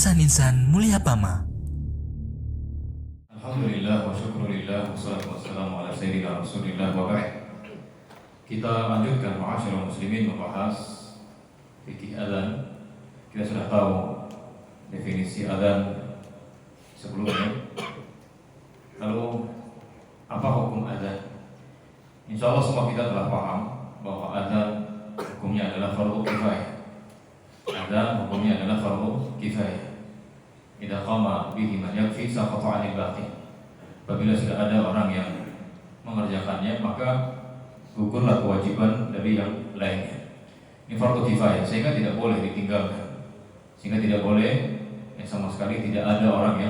Insan-insan mulia Pama. Alhamdulillah wa syukurillah wassalatu wassalamu ala sayyidina Rasulillah wa ba'd. Kita lanjutkan ma'asyiral muslimin membahas fikih adzan. Kita sudah tahu definisi adzan sebelumnya. Lalu apa hukum adzan? Insyaallah semua kita telah paham bahwa adzan hukumnya adalah fardhu kifayah. Adzan hukumnya adalah fardhu kifayah. Idza qama bihi man yakfi saqata 'anil baqi. Apabila sudah ada orang yang mengerjakannya, maka gugurlah kewajiban dari yang lainnya. Ini fardhu kifayah, sehingga tidak boleh ditinggalkan. Sehingga tidak boleh sama sekali tidak ada orang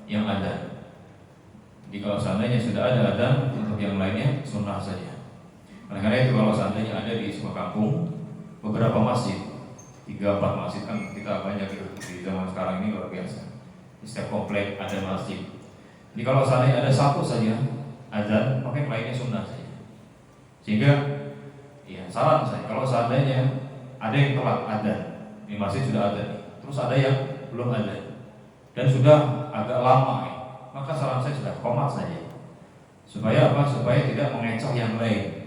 yang adzan. Jadi kalau seandainya sudah ada adzan, untuk yang lainnya sunnah saja. Karena itu kalau seandainya ada di sebuah kampung beberapa masjid, 3-4 masjid, kan kita banyak di zaman sekarang ini luar biasa. Di setiap komplek ada masjid. Jadi kalau seandainya ada satu saja adzan, maka yang lainnya sunnah saja. Sehingga ya saran saya, kalau seandainya ada yang telat adzan, di masjid sudah adzan, terus ada yang belum adzan dan sudah agak lama, maka saran saya sudah qomat saja. Supaya apa? Supaya tidak mengecoh yang lain.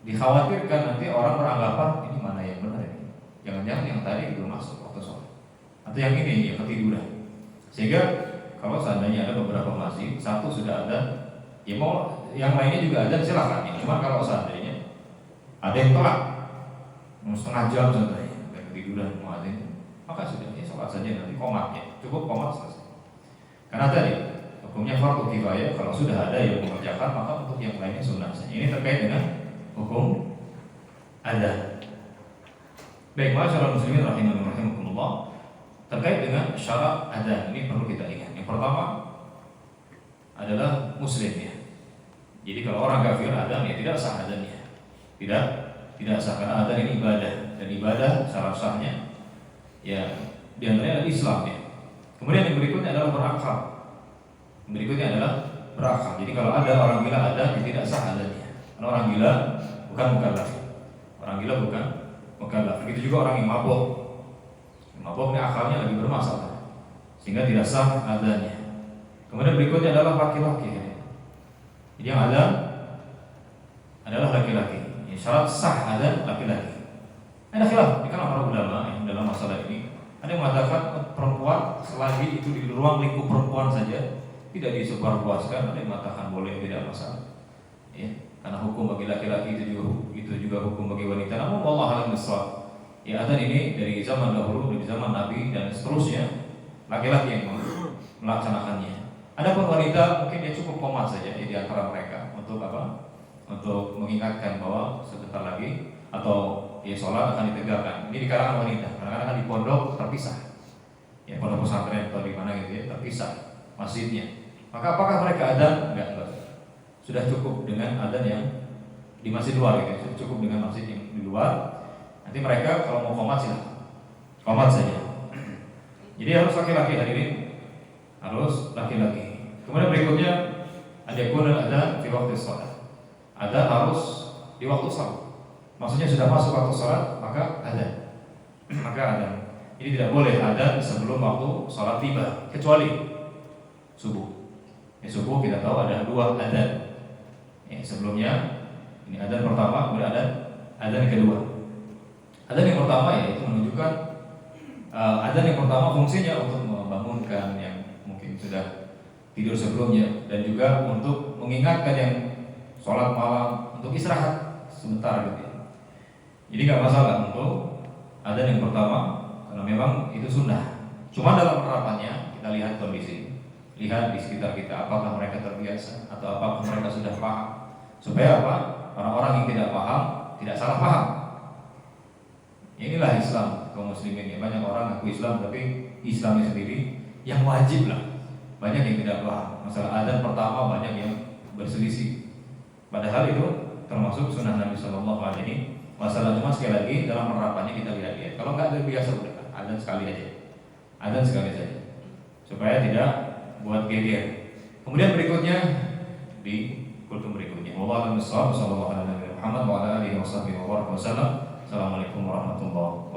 Dikhawatirkan nanti orang beranggapan ini mana yang benar ini. Jangan-jangan yang tadi belum masuk waktu sholat, atau yang ini yang ketiduran. Sehingga kalau seandainya ada beberapa masjid, satu sudah ada, ya mau yang lainnya juga ada, silakan. Cuma kalau seandainya ada yang telat, setengah jam contohnya, dan ketiduran muadzin, maka sudah ya sholat saja nanti qomatnya, cukup qomat selesai. Karena tadi hukumnya fardhu kifayah, kalau sudah ada yang mengerjakan, maka untuk yang lainnya sunnah saja. Ini terkait dengan hukum adzan. Baik, ma'asyiral muslimin rahimani wa rahimakumullah. Terkait dengan syarat adzan ini perlu kita ingat. Yang pertama adalah muslim ya. Jadi kalau orang kafir adzan ya tidak sah adzannya. Tidak sah, karena adzan ini ibadah, dan ibadah syarat sahnya ya di antaranya adalah Islam ya. Kemudian yang berikutnya adalah berakal. Jadi kalau ada orang gila adzan ya tidak sah adzannya. Karena orang gila bukan mukallaf. Begitu juga orang yang mabuk. Mabuk ini akalnya lagi bermasalah, sehingga tidak sah adzannya. Kemudian berikutnya adalah laki-laki. Jadi yang adzan adalah laki-laki. Syarat sah adzan laki-laki. Ada khilaf di kalangan para ulama dalam masalah ini. Ada yang mengatakan perempuan selagi itu di ruang lingkup perempuan saja tidak disebarluaskan. Ada yang mengatakan boleh, tidak masalah. Ya, karena hukum bagi laki-laki itu juga hukum bagi wanita. Namun Allah alam bissawab. Ya, adzan ini dari zaman dahulu, dari zaman Nabi dan seterusnya laki-laki yang melaksanakannya. Adapun wanita mungkin dia cukup qomat saja di antara mereka untuk apa? Untuk mengingatkan bahwa sebentar lagi atau ya sholat akan ditegakkan. Ini di kalangan wanita. Kadang-kadang di pondok terpisah. Ya, pondok pesantren atau di mana gitu ya, terpisah masjidnya. Maka apakah mereka adzan? Enggak. Sudah cukup dengan adzan yang di masjid luar gitu. Sudah cukup dengan masjid yang di luar. Nanti mereka kalau mau qomat silahkan, qomat saja. Jadi harus laki-laki hadirin, harus laki-laki. Kemudian berikutnya ada kunul adzan di waktu sholat. Adzan harus di waktu sholat. Maksudnya sudah masuk waktu sholat maka adzan. Ini tidak boleh adzan sebelum waktu sholat tiba, kecuali subuh. Subuh kita tahu ada 2 adzan. Sebelumnya ini adzan pertama, kemudian adzan kedua. Adzan yang pertama yaitu menunjukkan adzan yang pertama fungsinya untuk membangunkan yang mungkin sudah tidur sebelumnya, dan juga untuk mengingatkan yang sholat malam untuk istirahat sebentar gitu ya. Jadi nggak masalah untuk adzan yang pertama karena memang itu sunnah. Cuma dalam penerapannya kita lihat kondisi, lihat di sekitar kita apakah mereka terbiasa atau apakah mereka sudah paham, supaya apa? Orang-orang yang tidak paham tidak salah paham. Inilah Islam kaum muslimin ya. Banyak orang ngaku Islam tapi Islamnya sendiri yang wajib lah. Banyak yang tidak paham. Masalah adzan pertama banyak yang berselisih. Padahal itu termasuk sunnah Nabi Sallallahu Alaihi Wasallam. Cuma sekali lagi dalam penerapannya kita lihat. Kalau nggak terbiasa udah adzan sekali aja. Adzan sekali saja. Supaya tidak buat geger. Kemudian berikutnya di kultum berikutnya. Wallahu a'lam bishawab. Sallallahu alaihi Muhammad wa ala alihi wasallam. Assalamualaikum warahmatullahi wabarakatuh.